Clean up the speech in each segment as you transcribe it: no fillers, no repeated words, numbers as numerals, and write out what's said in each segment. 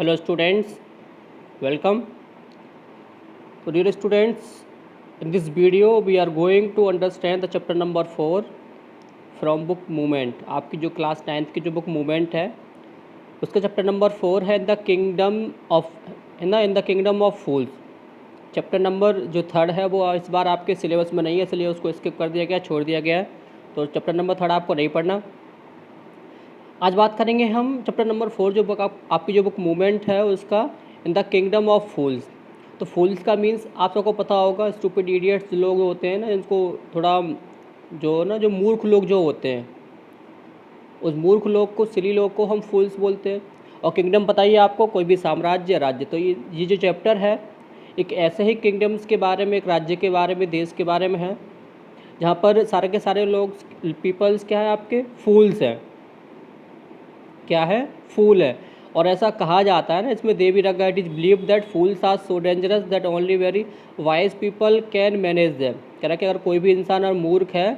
Hello students, welcome. So dear students, in this video we are going to understand the chapter number 4 from book Movement. आपकी जो class 9th की जो book movement है उसका chapter number 4 है in the kingdom of fools. Chapter number जो 3rd है वो इस बार आपके सिलेबस में नहीं है, इसलिए उसको स्किप कर दिया गया, छोड़ दिया गया है। तो चैप्टर नंबर 3rd आपको नहीं पढ़ना। आज बात करेंगे हम चैप्टर नंबर 4 जो बुक आपकी जो बुक मूवमेंट है उसका इन द किंगडम ऑफ फूल्स। तो फूल्स का मीन्स आप सबको पता होगा, स्टूपिड इडियट्स लोग होते हैं ना, इनको थोड़ा जो मूर्ख लोग जो होते हैं, उस मूर्ख लोग को, सिली लोग को हम फूल्स बोलते हैं। और किंगडम पता ही है आपको, कोई भी साम्राज्य, राज्य। तो ये जो चैप्टर है एक ऐसे ही किंगडम्स के बारे में, एक राज्य के बारे में, देश के बारे में है, जहाँ पर सारे के सारे लोग, पीपल्स क्या है आपके, फूल्स हैं। क्या है? फूल है। और ऐसा कहा जाता है ना, इसमें दे भी रखा है, it is believe that fools are so dangerous that only very wise people can manage them. कह रहा है कि अगर कोई भी इंसान और मूर्ख है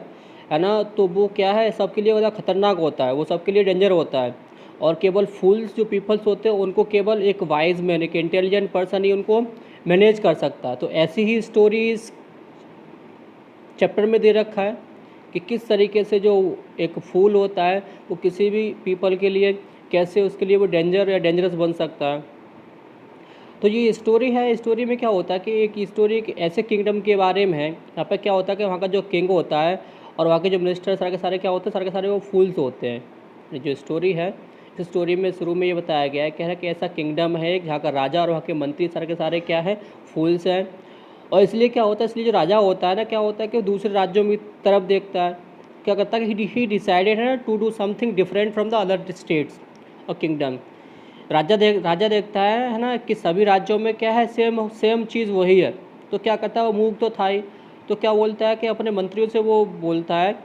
ना, तो वो क्या है, सबके लिए ज़्यादा खतरनाक होता है, वो सबके लिए डेंजर होता है। और केवल फूल्स जो पीपल्स होते हैं उनको केवल एक वाइज मैन, एक इंटेलिजेंट पर्सन ही उनको मैनेज कर सकता है। तो ऐसी ही स्टोरीज चैप्टर में दे रखा है कि किस तरीके से जो एक फूल होता है वो किसी भी पीपल के लिए कैसे उसके लिए वो डेंजर या डेंजरस बन सकता है। तो ये स्टोरी है। स्टोरी में क्या होता है कि एक स्टोरी एक ऐसे किंगडम के बारे में है, यहाँ पर क्या होता है कि वहाँ का जो किंग होता है और वहाँ के जो मिनिस्टर सारे के सारे क्या होते हैं, सारे के सारे वो फूल्स होते हैं। ये जो स्टोरी है, इस स्टोरी में शुरू में ये बताया गया है, कह रहा है कि ऐसा किंगडम है जहाँ का राजा और वहाँ के मंत्री सारे के सारे क्या है, फूल्स हैं। और इसलिए क्या होता है, इसलिए जो राजा होता है ना, क्या होता है कि वो दूसरे राज्यों की तरफ देखता है, क्या करता है कि ही डिसाइडेड है to do something different from the other states और किंगडम। राजा देखता है ना, कि सभी राज्यों में क्या है, सेम चीज़ वही है। तो क्या करता है, वो मूर्ख तो था ही, तो क्या बोलता है कि अपने मंत्रियों से वो बोलता है,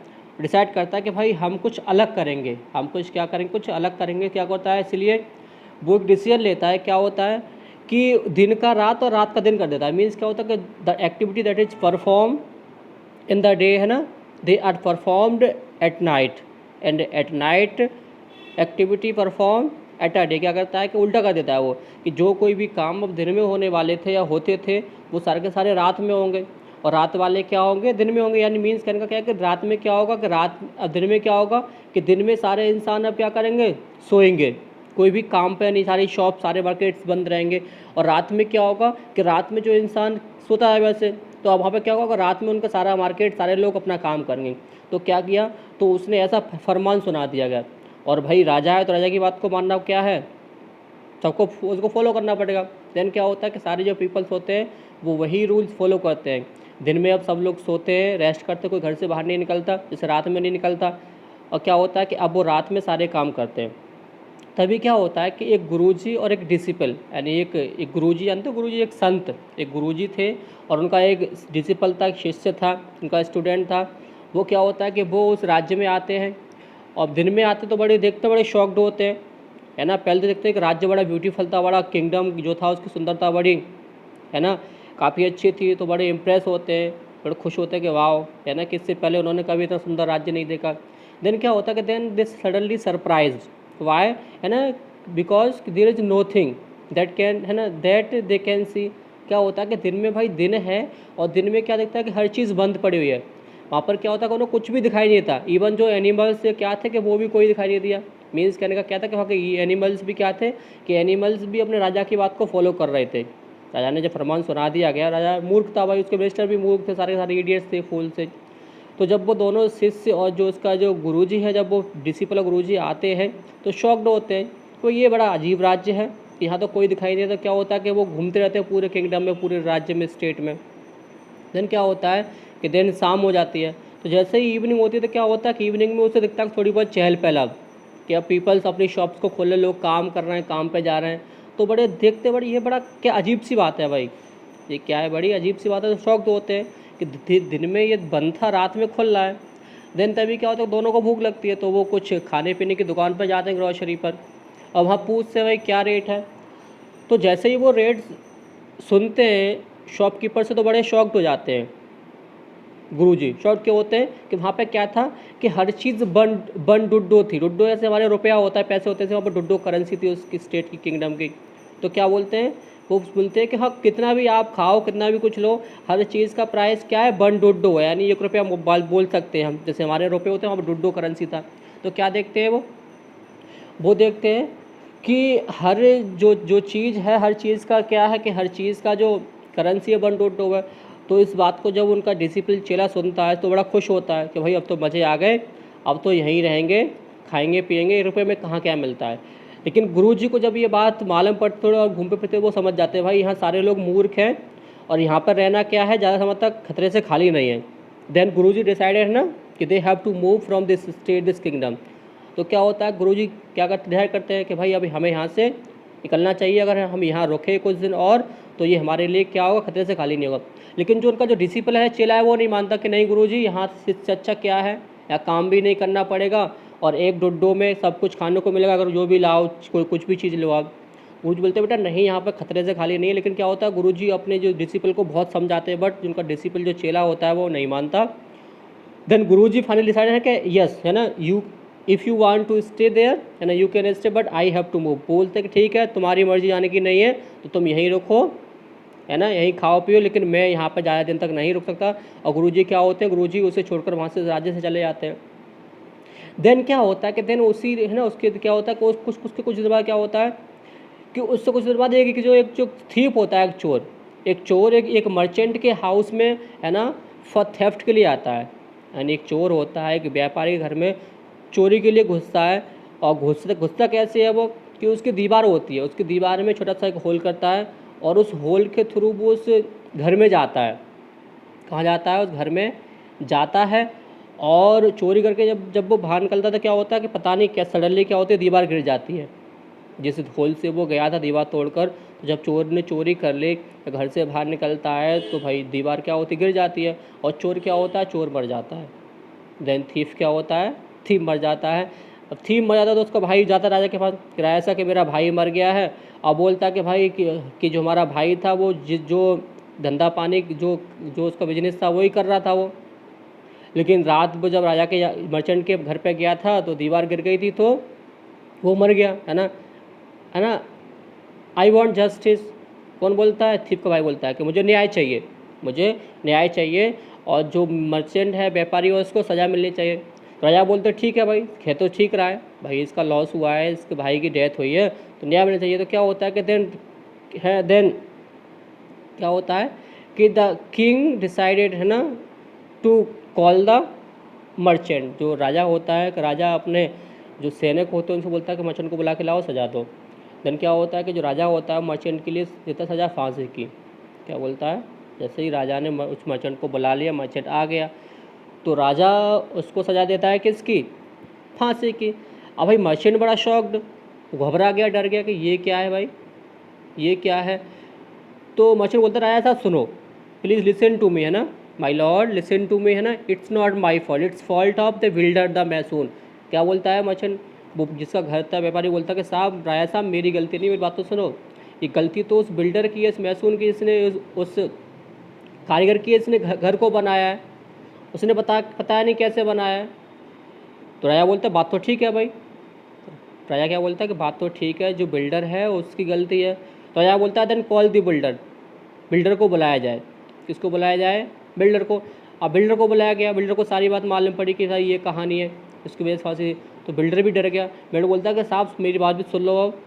डिसाइड करता है कि भाई हम कुछ अलग करेंगे, हम कुछ क्या करेंगे, कुछ अलग करेंगे। क्या होता है, इसलिए वो एक डिसीजन लेता है। क्या होता है कि दिन का रात और रात का दिन कर देता है। मीन्स क्या होता है कि the activity that is perform in the day है ना, they are performed at night, and at night activity perform at a day. क्या करता है कि उल्टा कर देता है वो, कि जो कोई भी काम अब दिन में होने वाले थे या होते थे वो सारे के सारे रात में होंगे, और रात वाले क्या होंगे, दिन में होंगे। यानी मीन्स कहने का क्या है कि रात में क्या होगा कि दिन में क्या होगा कि दिन में सारे इंसान अब क्या करेंगे, सोएंगे, कोई भी काम पे नहीं, सारी शॉप सारे मार्केट्स बंद रहेंगे। और रात में क्या होगा कि रात में जो इंसान सोता है वैसे, तो अब वहाँ पे क्या होगा, रात में उनका सारा मार्केट, सारे लोग अपना काम करेंगे। तो क्या किया, तो उसने ऐसा फरमान सुना दिया गया। और भाई राजा है तो राजा की बात को मानना क्या है, सबको उसको फॉलो करना पड़ेगा। देन क्या होता है कि सारे जो पीपल्स होते हैं वो वही रूल्स फॉलो करते हैं। दिन में अब सब लोग सोते हैं, रेस्ट करते, कोई घर से बाहर नहीं निकलता, जैसे रात में नहीं निकलता। और क्या होता है कि अब वो रात में सारे काम करते हैं। तभी क्या होता है कि एक गुरुजी और एक डिसिपल, यानी एक गुरुजी, जानते हो गुरुजी, एक संत, एक गुरुजी थे और उनका एक डिसिपल था, एक शिष्य था, उनका स्टूडेंट था। वो क्या होता है कि वो उस राज्य में आते हैं और दिन में आते तो बड़े देखते बड़े शॉक्ड होते हैं, है ना। पहले तो देखते हैं कि राज्य बड़ा ब्यूटीफुल था, बड़ा किंगडम जो था उसकी सुंदरता बड़ी, है ना, काफ़ी अच्छी थी। तो बड़े इम्प्रेस होते हैं, बड़े खुश होते हैं कि वाह, है ना, कि इससे पहले उन्होंने कभी इतना सुंदर राज्य नहीं देखा। देन क्या होता है कि then they suddenly surprised, why, है ना, because there is nothing that can, है ना, दैट दे कैन सी। क्या होता है कि दिन में भाई दिन है और दिन में क्या देखता है कि हर चीज़ बंद पड़ी हुई है। वहाँ पर क्या होता है कि उन्हें कुछ भी दिखाई नहीं देता, इवन जो एनिमल्स क्या थे कि वो भी कोई दिखाई नहीं दिया। मीन्स कहने का क्या था कि वहाँ के एनिमल्स भी क्या थे कि एनिमल्स भी अपने राजा की बात को फॉलो कर रहे थे। राजा ने जब फरमान सुना दिया गया, राजा मूर्ख था भाई, उसके मिनिस्टर भी मूर्ख थे, सारे सारे इडियट्स थे, फूल से। तो जब वो दोनों शिष्य और जो उसका जो गुरुजी है, जब वो डिसिपल गुरुजी आते हैं तो शॉक्ड होते हैं। तो ये बड़ा अजीब राज्य है, यहाँ तो कोई दिखाई नहीं देता। क्या होता है कि वो घूमते रहते हैं पूरे किंगडम में, पूरे राज्य में, स्टेट में। देन क्या होता है कि देन शाम हो जाती है, तो जैसे ही इवनिंग होती है तो क्या होता है कि इवनिंग में उसे दिखता है थोड़ी बहुत चहल पहल, अब कि अब पीपल्स अपनी शॉप्स को खोले, लोग काम कर रहे हैं, काम पे जा रहे हैं। तो बड़े देखते बड़ी, ये बड़ा क्या अजीब सी बात है भाई, ये क्या है, बड़ी अजीब सी बात है। तो शौक तो होते हैं कि दिन में ये बंद था, रात में खुल रहा है। देन तभी क्या होता है, दोनों को भूख लगती है तो वो कुछ खाने पीने की दुकान पर जाते हैं, ग्रॉसरी पर, और वहाँ पूछते हैं भाई क्या रेट है। तो जैसे ही वो रेट सुनते हैं शॉपकीपर से तो बड़े शॉक्ड हो जाते हैं गुरुजी। शॉक्ड क्यों होते हैं कि वहाँ पे क्या था कि हर चीज़ बन डुड्डो थी। डुड्डो ऐसे हमारे रुपया होता है, पैसे होते थे, वहाँ पर डुड्डो करेंसी थी उसकी स्टेट की, किंगडम की। तो क्या बोलते हैं, वो बोलते हैं कि हाँ कितना भी आप खाओ, कितना भी कुछ लो, हर चीज़ का प्राइस क्या है, 1 डुड्डो है, यानी 1 रुपया बोल सकते हैं हम। जैसे हमारे रुपये होते हैं, वहाँ पर डुड्डो करेंसी था। तो क्या देखते हैं वो देखते हैं कि हर जो जो चीज़ है, हर चीज़ का क्या है कि हर चीज़ का जो करेंसी है 1 डुड्डो है। तो इस बात को जब उनका डिसिप्लिन चेला सुनता है तो बड़ा खुश होता है कि भाई अब तो मज़े आ गए, अब तो यहीं रहेंगे, खाएंगे पिएंगे, 1 रुपये में कहाँ क्या मिलता है। लेकिन गुरुजी को जब ये बात मालूम पड़ती थोड़ा और घूमते फिरते वो समझ जाते हैं भाई यहाँ सारे लोग मूर्ख हैं और यहाँ पर रहना क्या है, ज़्यादा समय तक खतरे से खाली नहीं है। देन गुरुजी डिसाइडेड ना कि they have to move from this state, this kingdom. तो क्या होता है, गुरुजी क्या डिसाइड करते हैं कि भाई अभी हमें यहाँ से निकलना चाहिए, अगर हम यहाँ रुके कुछ दिन और तो ये हमारे लिए क्या होगा, खतरे से खाली नहीं होगा। लेकिन जो उनका जो डिसिप्लिन है, चेला है, वो नहीं मानता कि नहीं गुरुजी यहाँ से अच्छा क्या है, यहाँ काम भी नहीं करना पड़ेगा और 1 डुड्डो में सब कुछ खाने को मिलेगा, अगर जो भी लाओ कोई कुछ भी चीज़ लो आप। गुरुजी बोलते हैं बेटा नहीं, यहाँ पर खतरे से खाली नहीं है। लेकिन क्या होता है, गुरुजी अपने जो डिसिप्लिन को बहुत समझाते हैं, बट जिनका डिसिप्लिन जो चेला होता है वो नहीं मानता। देन गुरुजी फाइनली डिसाइड है कि यस है ना, you if you want to stay there है ना, you can stay but I have to move. बोलते कि ठीक है तुम्हारी मर्जी आने की नहीं है तो तुम यहीं रुको है ना, यहीं खाओ पियो, लेकिन मैं यहाँ पर ज़्यादा दिन तक नहीं रुक सकता। और गुरुजी क्या होते हैं, गुरुजी उसे छोड़कर वहाँ से राज्य से चले जाते हैं। देन क्या होता है कि देन उसी है ना, उसके क्या होता है कुछ देर बाद क्या होता है कि उससे कुछ देर बाद एक जो थीप होता है, एक चोर एक मर्चेंट के हाउस में है ना फॉर थेफ्ट के लिए आता है। यानी एक चोर होता है, एक व्यापारी के घर में चोरी के लिए घुसता है। और घुसता कैसे है वो, कि उसकी दीवार होती है, उसकी दीवार में छोटा सा एक होल करता है और उस होल के थ्रू वो उस घर में जाता है। कहाँ जाता है, उस घर में जाता है और चोरी करके जब वो बाहर निकलता था, क्या होता है कि पता नहीं क्या सडनली क्या होती है, दीवार गिर जाती है। जिस होल से वो गया था दीवार तोड़कर, तो जब चोर ने चोरी कर ली, घर से बाहर निकलता है तो भाई दीवार क्या होती है, गिर जाती है और चोर क्या होता है, चोर मर जाता है। देन थीफ क्या होता है, थीफ मर जाता है। अब थीफ मर जाता है तो उसका भाई जाता राजा के पास, किराया सा कि मेरा भाई मर गया है। और बोलता है कि भाई कि जो हमारा भाई था वो जो धंधा पानी जो उसका बिजनेस था वही कर रहा था वो। लेकिन रात को जब राजा के मर्चेंट के घर पे गया था तो दीवार गिर गई थी तो वो मर गया है ना। आई वॉन्ट जस्टिस, कौन बोलता है, थीफ का भाई बोलता है कि मुझे न्याय चाहिए और जो मर्चेंट है, व्यापारी है, उसको सज़ा मिलनी चाहिए। तो राजा बोलते ठीक है भाई, कह तो ठीक रहा है भाई, इसका लॉस हुआ है, इसके भाई की डेथ हुई है तो न्याय मिलना चाहिए। तो क्या होता है कि देन क्या होता है कि द किंग डिसाइडेड है ना टू कॉल द मर्चेंट। जो राजा होता है कि राजा अपने जो सैनिक होते हैं उनसे बोलता है कि मर्चेंट को बुला के लाओ, सजा दो। देन क्या होता है कि जो राजा होता है मर्चेंट के लिए देता सज़ा फांसी की। क्या बोलता है, जैसे ही राजा ने उस मर्चेंट को बुला लिया, मर्चेंट आ गया तो राजा उसको सज़ा देता है किसकी, फांसी की। अब भाई मर्चेंट बड़ा शॉक्ड, घबरा गया, डर गया कि ये क्या है भाई, ये क्या है। तो मर्चेंट बोलता राजा साहब सुनो, प्लीज़ लिसन टू मी है ना, my lord listen to me है ना, it's not my fault, it's fault of the builder the mason. क्या बोलता है मर्चेंट, वो जिसका घर था, व्यापारी बोलता कि साहब राजा साहब मेरी गलती नहीं, मेरी बात तो सुनो, ये गलती तो उस बिल्डर की है, इस मैसून की, इसने उस कारीगर की, इसने घर को बनाया है, उसने पता नहीं कैसे बनाया है। तो राजा बोलता बात तो ठीक है भाई, राजा क्या बोलता है कि बात तो ठीक है, जो बिल्डर है उसकी गलती है। तो राजा बोलता है देन कॉल दी बिल्डर को बुलाया जाए। किसको बुलाया जाए, बिल्डर को। अब बिल्डर को बुलाया गया, बिल्डर को सारी बात मालूम पड़ी कि भाई ये कहानी है, इसकी वजह से फांसी। तो बिल्डर भी डर गया, बिल्डर बोलता है कि साहब मेरी बात भी सुन लो। अब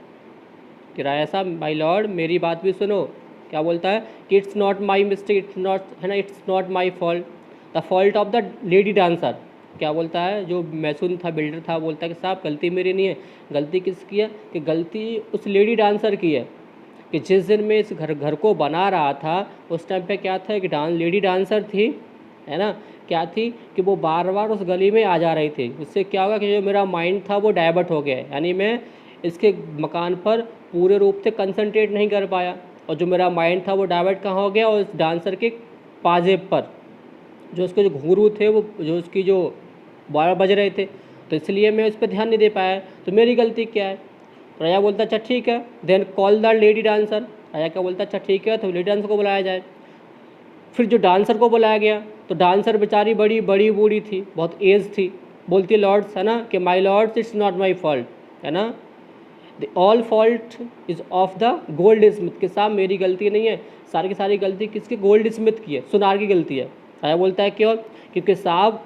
कि राजा साहब माई लॉर्ड मेरी बात भी सुनो। क्या बोलता है कि it's not my mistake, it's not है ना, it's not my fault, the fault of the lady dancer. क्या बोलता है, जो मैसून था, बिल्डर था, बोलता है कि साहब गलती मेरी नहीं है, गलती किसकी है, कि गलती उस लेडी डांसर की है। कि जिस दिन मैं इस घर को बना रहा था उस टाइम पे क्या था, एक लेडी डांसर थी है ना, क्या थी कि वो बार बार उस गली में आ जा रही थी। उससे क्या होगा कि जो मेरा माइंड था वो डाइवर्ट हो गया, यानी मैं इसके मकान पर पूरे रूप से कंसंट्रेट नहीं कर पाया और जो मेरा माइंड था वो डाइवर्ट कहाँ हो गया, और उस डांसर के पाजेब पर, जो उसके जो घुंघरू थे वो जो उसकी जो 12 बज रहे थे, तो इसलिए मैं उस पर ध्यान नहीं दे पाया। तो मेरी गलती क्या है। राजा बोलता अच्छा ठीक है, then call the lady dancer. राजा क्या बोलता अच्छा ठीक है, तो लेडी डांसर को बुलाया जाए। फिर जो डांसर को बुलाया गया तो डांसर बेचारी बड़ी बूढ़ी थी, बहुत एज थी। बोलती लॉर्ड्स है ना कि my lords it's not my fault है ना, the all fault is of the goldsmith, कि साहब मेरी गलती नहीं है, सारी की सारी गलती किसकी, गोल्ड स्मिथ की है, सुनार की गलती है। राजा बोलता है क्यों, क्योंकि साहब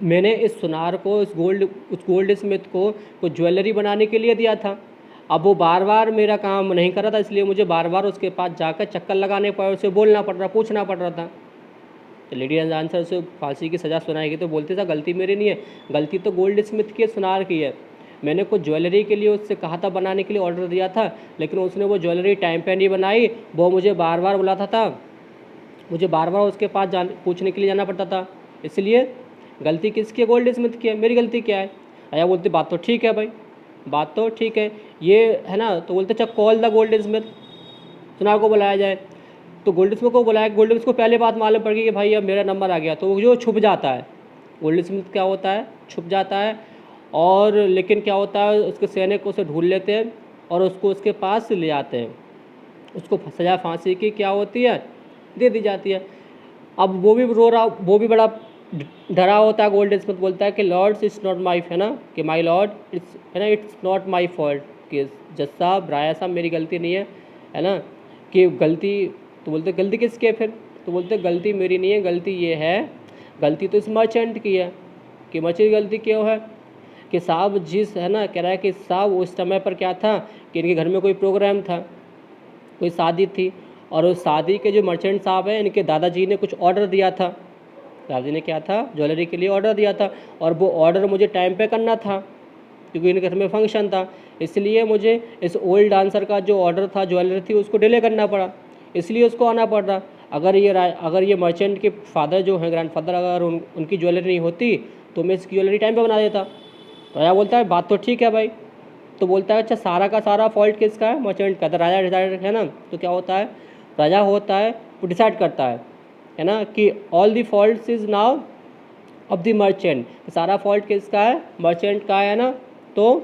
मैंने इस सुनार को, उस गोल्ड स्मिथ को ज्वेलरी बनाने के लिए दिया था। अब वो बार बार मेरा काम नहीं कर रहा था, इसलिए मुझे बार बार उसके पास जाकर चक्कर लगाने पड़े, उसे बोलना पड़ रहा, पूछना पड़ रहा था। तो लेडी आंसर से फांसी की सज़ा सुनाएगी तो बोलते था गलती मेरी नहीं है, गलती तो गोल्ड स्मिथ की, सुनार की है। मैंने कुछ ज्वेलरी के लिए उससे कहा था, बनाने के लिए ऑर्डर दिया था, लेकिन उसने वो ज्वेलरी टाइम पे नहीं बनाई, वो मुझे बार बार बुलाता था, मुझे बार बार उसके पास पूछने के लिए जाना पड़ता था, इसलिए गलती किसकी है, गोल्ड स्मिथ की है, मेरी गलती क्या है। आया बोलते बात तो ठीक है भाई, बात तो ठीक है, ये है ना। तो बोलते अच्छा कॉल द गोल्ड स्मिथ, सुनार को बुलाया जाए। तो गोल्ड स्मिथ को बुलाया, गोल्ड स्मिथ को पहले बात मालूम पड़ गई कि भाई अब मेरा नंबर आ गया, तो वो जो छुप जाता है, गोल्ड स्मिथ क्या होता है, छुप जाता है। और लेकिन क्या होता है, उसके सैनिक उसे ढूंढ लेते हैं और उसको उसके पास ले आते हैं, उसको सजा फांसी की क्या होती है, दे दी जाती है। अब वो भी रो रहा, वो भी बड़ा डरा होता है। गोल्ड स्मिथ बोलता है कि लॉर्ड्स इट्स नॉट माई, है ना, कि माई लॉर्ड इट्स, है ना, इट्स नॉट माई फॉल्ट, कि जज साहब, राया साहब मेरी गलती नहीं है ना, कि गलती, तो बोलते गलती किसकी है फिर, तो बोलते गलती मेरी नहीं है, गलती ये है, गलती तो इस मर्चेंट की है। कि मर्चेंट की गलती क्यों है, कि साहब जिस, है ना, कह रहा है कि साहब उस समय पर क्या था कि इनके घर में कोई प्रोग्राम था, कोई शादी थी, और उस शादी के जो मर्चेंट साहब हैं, इनके दादाजी ने कुछ ऑर्डर दिया था, दादाजी ने क्या था, ज्वेलरी के लिए ऑर्डर दिया था, और वो ऑर्डर मुझे टाइम पे करना था क्योंकि इनके घर में फंक्शन था, इसलिए मुझे इस ओल्ड डांसर का जो ऑर्डर था, ज्वेलरी थी, उसको डिले करना पड़ा, इसलिए उसको आना पड़ रहा। अगर ये मर्चेंट के फादर जो हैं, ग्रैंडफादर, अगर उनकी ज्वेलरी नहीं होती तो मैं इसकी ज्वेलरी टाइम पे बना देता। तो राजा बोलता है बात तो ठीक है भाई। तो बोलता है अच्छा सारा का सारा फॉल्ट किसका है, मर्चेंट का। तो राजा डिसाइड, है ना, तो क्या होता है, राजा होता है वो डिसाइड करता है ना, कि all the faults is now of the merchant, सारा फॉल्ट किसका है, मर्चेंट का है ना। तो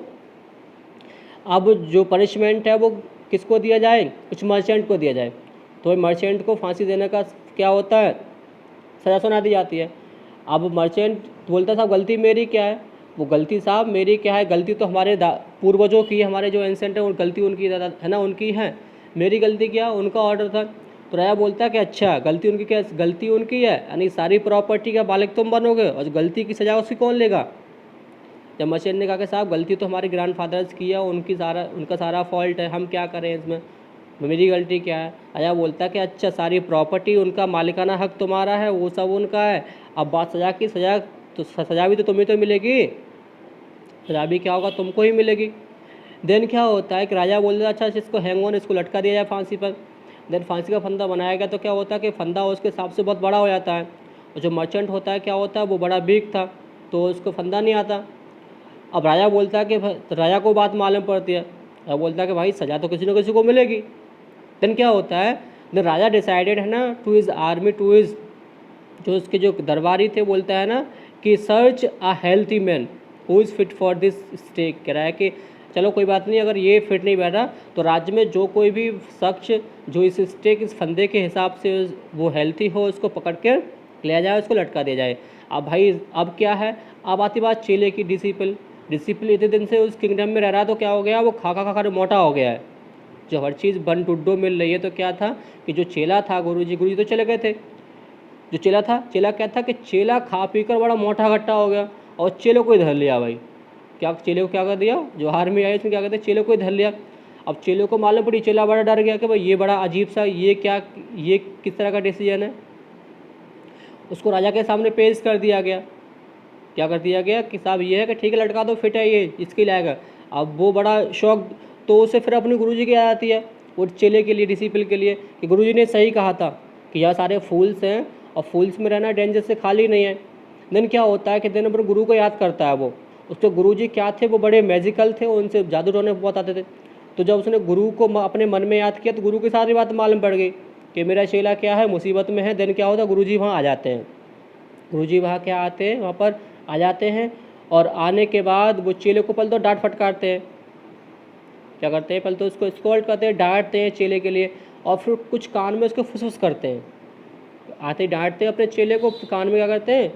अब जो पनिशमेंट है वो किसको दिया जाए, कुछ मर्चेंट को दिया जाए। तो मर्चेंट को फांसी देने का क्या होता है, सज़ा सुना दी जाती है। अब मर्चेंट बोलता साहब गलती मेरी क्या है, वो गलती साहब मेरी क्या है, गलती तो हमारे पूर्वजों की है, हमारे जो एंसेंट है उन गलती उनकी है ना, उनकी है, मेरी गलती क्या, उनका ऑर्डर था। तो राजा बोलता है कि अच्छा गलती उनकी क्या, गलती उनकी है, यानी सारी प्रॉपर्टी का मालिक तुम बनोगे और गलती की सज़ा उसकी कौन लेगा। जब मर्चेंट ने कहा कि साहब गलती तो हमारे ग्रैंडफादर्स की है, उनका सारा फॉल्ट है, हम क्या करें इसमें, मेरी गलती क्या है। राजा बोलता है कि अच्छा सारी प्रॉपर्टी उनका, मालिकाना हक तुम्हारा है, वो सब उनका है, अब बात सज़ा की, सज़ा तो सज़ा भी तो तुम्हें तो मिलेगी, सज़ा भी क्या होगा, तुमको ही मिलेगी। देन क्या होता है कि राजा बोलता है अच्छा इसको हैंग ऑन, इसको लटका दिया जाए फांसी पर। देन फांसी का फंदा बनाया गया, तो क्या होता है कि फंदा उसके हिसाब से बहुत बड़ा हो जाता है, और जो मर्चेंट होता है क्या होता है, वो बड़ा बिग था, तो उसको फंदा नहीं आता। अब राजा बोलता है कि राजा को बात मालूम पड़ती है, राजा बोलता है कि भाई सज़ा तो किसी न किसी को मिलेगी। देन क्या होता है, देन राजा डिसाइडेड, है ना, to his army, to his, जो उसके जो दरबारी थे, बोलता है ना कि search a healthy man who is fit for this stake. कह रहा है कि चलो कोई बात नहीं, अगर ये फिट नहीं बैठा तो राज्य में जो कोई भी शख्स जो इस स्टेक, इस फंदे के हिसाब से वो हेल्थी हो, उसको पकड़ के लिया जाए, उसको लटका दिया जाए। अब भाई अब क्या है, अब आती बात चेले की डिसिप्लिन। इतने दिन से उस किंगडम में रह रहा, तो क्या हो गया, वो खा खा खा मोटा हो गया है, जो हर चीज़ बन टुड्डो मिल रही है। तो क्या था कि जो चेला था, गुरुजी तो चले गए थे, जो चेला था, चेला क्या था कि चेला खा पी कर बड़ा मोटा घट्टा हो गया, और चेलों को ही धर लिया भाई। क्या चेले को क्या कर दिया, जो आर्मी आई उसमें क्या कहते हैं, चेलों को ही धर लिया। अब चेलों को मालूम पड़ी, चेला बड़ा डर गया कि भाई ये बड़ा अजीब सा, ये क्या, ये किस तरह का डिसीजन है। उसको राजा के सामने पेश कर दिया गया। क्या कर दिया गया कि साहब ये है कि ठीक है लटका दो, फिट है ये, इसके लायक है। अब वो बड़ा शौक, तो उसे फिर अपने गुरुजी की याद आती है, वो चेले के लिए, डिसिप्लिन के लिए, कि गुरुजी ने सही कहा था कि यहाँ सारे फूल्स हैं, और फूल्स में रहना डेंजर से खाली नहीं है। देन क्या होता है कि दिन भर गुरु को याद करता है वो। उसके गुरुजी क्या थे, वो बड़े मैजिकल थे, उनसे जादू टोने बहुत आते थे। तो जब उसने गुरु को अपने मन में याद किया, तो गुरु की सारी बात मालूम पड़ गई कि मेरा चेला क्या है, मुसीबत में है। देन क्या होता है, गुरुजी वहाँ आ जाते हैं, गुरुजी वहाँ क्या आते हैं, वहाँ पर आ जाते हैं, और आने के बाद वो चेले को पहले तो डांट फटकारते हैं। क्या करते हैं, पहले तो उसको स्कॉल्ड करते हैं, डांटते हैं चेले के लिए, और फिर कुछ कान में उसको फुसफुस करते हैं। आते ही डांटते हैं अपने चेले को, कान में क्या करते हैं,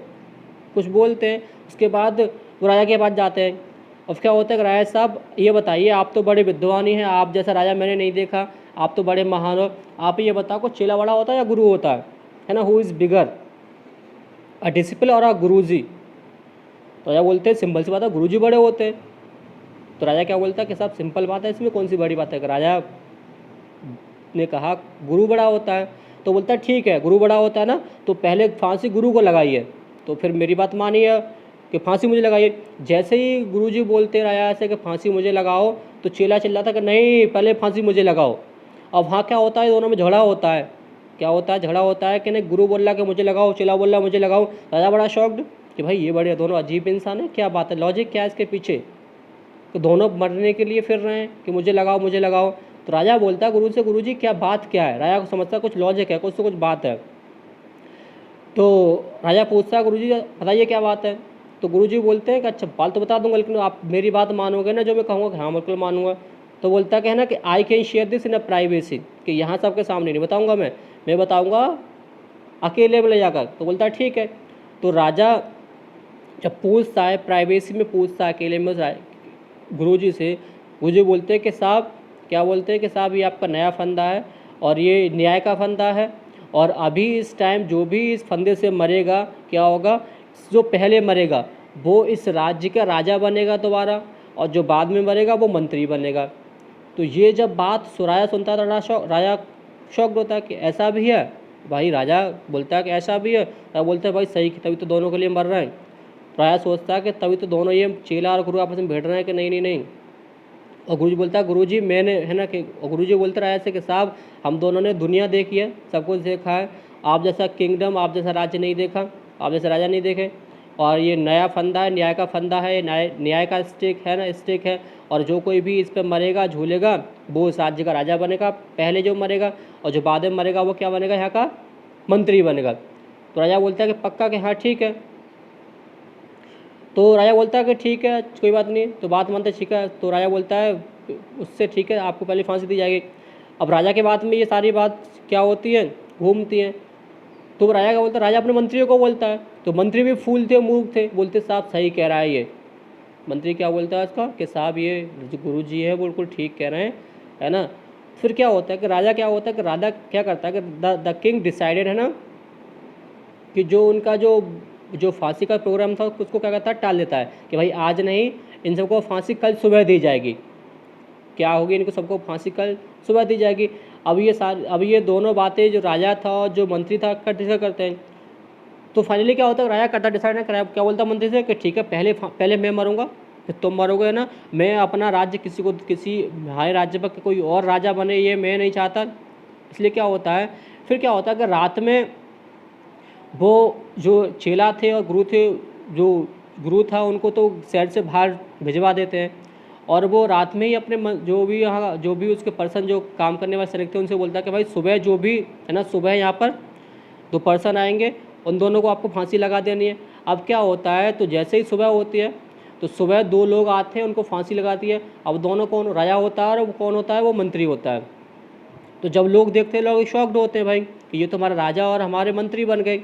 कुछ बोलते हैं। उसके बाद वो राजा के पास जाते हैं, अब क्या होता है कि राजा साहब ये बताइए, आप तो बड़े विद्वान ही हैं, आप जैसा राजा मैंने नहीं देखा, आप तो बड़े महान हो, आप ये बताओ को चेला बड़ा होता है या गुरु होता है ना, who is bigger, a disciple और अ गुरु जी। तो राजा बोलते हैं सिंपल सी बात है, गुरु जी बड़े होते हैं। तो राजा क्या बोलता है कि साहब सिंपल बात है, इसमें कौन सी बड़ी बात है। कि राजा ने कहा गुरु बड़ा होता है। तो बोलता है ठीक है, गुरु बड़ा होता है ना, तो पहले फांसी गुरु को लगाइए। तो फिर मेरी बात मानिए कि फांसी मुझे लगाइए। जैसे ही गुरुजी बोलते राजा ऐसे कि फांसी मुझे लगाओ, तो चेला चिल्लाता कि नहीं, पहले फांसी मुझे लगाओ। अब वहाँ क्या होता है, दोनों में झगड़ा होता है। क्या होता है, झगड़ा होता है कि नहीं, गुरु बोल रहा कि मुझे लगाओ, चेला बोल रहा मुझे लगाओ। राजा बड़ा शॉक्ड कि भाई ये बड़े दोनों अजीब इंसान है, क्या बात है, लॉजिक क्या है इसके पीछे। तो दोनों मरने के लिए फिर रहे हैं कि मुझे लगाओ मुझे लगाओ। तो राजा बोलता है गुरु से, गुरु जी क्या बात क्या है। राजा को समझता है कुछ लॉजिक है, कुछ तो कुछ बात है। तो राजा पूछता है गुरु जी बताइए क्या बात है। तो गुरु जी बोलते हैं कि अच्छा बात तो बता दूंगा, लेकिन आप मेरी बात मानोगे ना जो मैं कहूँगा। हाँ बिल्कुल मानूंगा। तो बोलता है ना कि I can share this in a privacy, कि यहाँ सबके सामने नहीं बताऊँगा, मैं बताऊँगा अकेले में ले जाकर। तो बोलता है ठीक है। तो राजा जब पूछता है, प्राइवेसी में पूछता है, अकेले में गुरुजी से, गुरुजी बोलते हैं कि साहब, क्या बोलते हैं कि साहब ये आपका नया फंदा है और ये न्याय का फंदा है, और अभी इस टाइम जो भी इस फंदे से मरेगा क्या होगा, जो पहले मरेगा वो इस राज्य का राजा बनेगा दोबारा, और जो बाद में मरेगा वो मंत्री बनेगा। तो ये जब बात सुराया सुनता था राजा शॉक्ड होता है कि ऐसा भी है। भाई राजा बोलता है कि ऐसा भी है। राजा बोलता है भाई सही, तभी तो दोनों के लिए मर रहे हैं। राजा सोचता है कि तभी तो दोनों ये चेला और गुरु आपस में भिड़ रहे हैं कि नहीं नहीं नहीं। और गुरुजी बोलता है गुरुजी मैंने है ना कि, और गुरुजी बोलते राजा से कि साहब हम दोनों ने दुनिया देखी है, सब कुछ देखा है, आप जैसा किंगडम, आप जैसा राज्य नहीं देखा, आप जैसा राजा नहीं देखे। और ये नया फंदा है, न्याय का फंदा है, न्याय का स्टेक है ना, स्टेक है। और जो कोई भी इस पर मरेगा, झूलेगा, वो इस राज्य का राजा बनेगा पहले जो मरेगा, और जो बाद में मरेगा वो क्या बनेगा, यहाँ का मंत्री बनेगा। तो राजा बोलता है कि पक्का कि हाँ ठीक है। तो राजा बोलता है कि ठीक है कोई बात नहीं, तो बात मानते ठीक है। तो राजा बोलता है उससे ठीक है, आपको पहले फांसी दी जाएगी। अब राजा के बात में ये सारी बात क्या होती है, घूमती हैं। तो राजा का बोलता है, राजा अपने मंत्रियों को बोलता है। तो मंत्री भी फूल थे, मूर्ख थे, बोलते साहब सही कह रहा है ये। मंत्री क्या बोलता है उसका कि साहब ये जो गुरु जी है बिल्कुल ठीक कह रहे हैं, है ना। फिर क्या होता है कि राजा क्या होता है कि राजा क्या करता है कि द किंग डिसाइडेड, है ना, कि जो उनका जो फांसी का प्रोग्राम था उसको क्या करता है, टाल देता है कि भाई आज नहीं, इन सबको फांसी कल सुबह दी जाएगी। क्या होगी, इनको सबको फांसी कल सुबह दी जाएगी। अब ये दोनों बातें जो राजा था और जो मंत्री था डिसाइड करते हैं। तो फाइनली क्या होता है, राजा करता डिसाइड नहीं करा, क्या बोलता मंत्री से कि ठीक है पहले मैं मरूंगा, फिर तुम मरोगे ना। मैं अपना राज्य किसी हमारे राज्य पर कोई और राजा बने ये मैं नहीं चाहता। इसलिए क्या होता है, फिर क्या होता है कि रात में वो जो चेला थे और गुरु थे, जो गुरु था उनको तो शहर से बाहर भिजवा देते हैं, और वो रात में ही अपने जो भी उसके पर्सन जो काम करने वाले सेलेक्ट थे उनसे बोलता है कि भाई सुबह जो भी है ना, सुबह यहाँ पर 2 पर्सन आएंगे, उन दोनों को आपको फांसी लगा देनी है। अब क्या होता है, तो जैसे ही सुबह होती है तो सुबह 2 लोग आते हैं, उनको फांसी लगाती है। अब दोनों कौन, राजा होता है और वो कौन होता है, वो मंत्री होता है। तो जब लोग देखते हैं, लोग शॉक्ड होते हैं भाई कि ये तो हमारा राजा और हमारे मंत्री बन गए,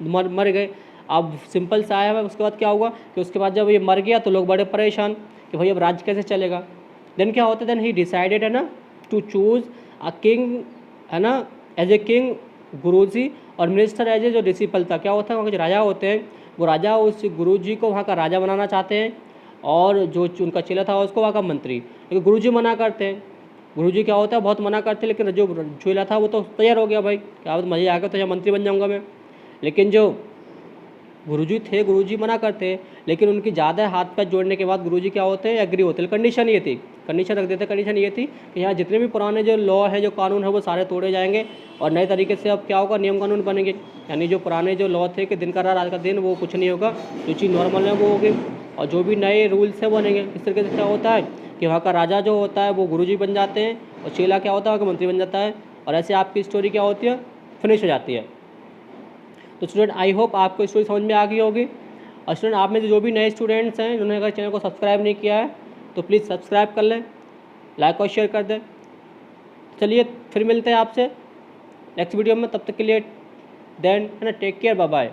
मर गए। अब सिंपल सा है, उसके बाद क्या हुआ कि उसके बाद जब ये मर गया तो लोग बड़े परेशान कि भाई अब राज्य कैसे चलेगा। देन क्या होता है, देन ही डिसाइडेड, है ना, टू चूज़ अ किंग, है ना, एज ए किंग गुरुजी, और मिनिस्टर एज ए जो डिसिपल था। क्या होता है, वहाँ के जो राजा होते हैं वो राजा उस गुरुजी को वहाँ का राजा बनाना चाहते हैं, और जो उनका चेला था उसको वहाँ का मंत्री। लेकिन गुरुजी मना करते हैं। गुरुजी क्या होता है, बहुत मना करते हैं, लेकिन जो चेला था वो तो तैयार हो गया, भाई क्या मज़े आ गया, तो यहाँ मंत्री बन जाऊँगा मैं। लेकिन जो गुरुजी थे, गुरुजी मना करते हैं, लेकिन उनकी ज़्यादा हाथ पैर जोड़ने के बाद गुरुजी क्या होते हैं, एग्री होते हैं। कंडीशन ये थी, कंडीशन रख देते, कंडीशन ये थी कि यहाँ जितने भी पुराने जो लॉ है, जो कानून है, वो सारे तोड़े जाएंगे, और नए तरीके से अब क्या होगा, नियम कानून बनेंगे। यानी जो पुराने जो लॉ थे कि दिन का रात रात का दिन, वो कुछ नहीं होगा, जो चीज़ नॉर्मल है वो होगी, और जो भी नए रूल्स है बनेंगे। इस तरीके से क्या होता है कि वहाँ का राजा जो होता है वो गुरुजी बन जाते हैं, और चेला क्या होता है, वहाँ का मंत्री बन जाता है, और ऐसे आपकी स्टोरी क्या होती है, फिनिश हो जाती है। तो स्टूडेंट आई होप आपको स्टोरी समझ में आ गई होगी। और स्टूडेंट आप में जो भी नए स्टूडेंट्स हैं जिन्होंने अगर चैनल को सब्सक्राइब नहीं किया है तो प्लीज़ सब्सक्राइब कर लें, लाइक और शेयर कर दें। चलिए फिर मिलते हैं आपसे नेक्स्ट वीडियो में, तब तक के लिए देन, है ना, टेक केयर, बाय बाय।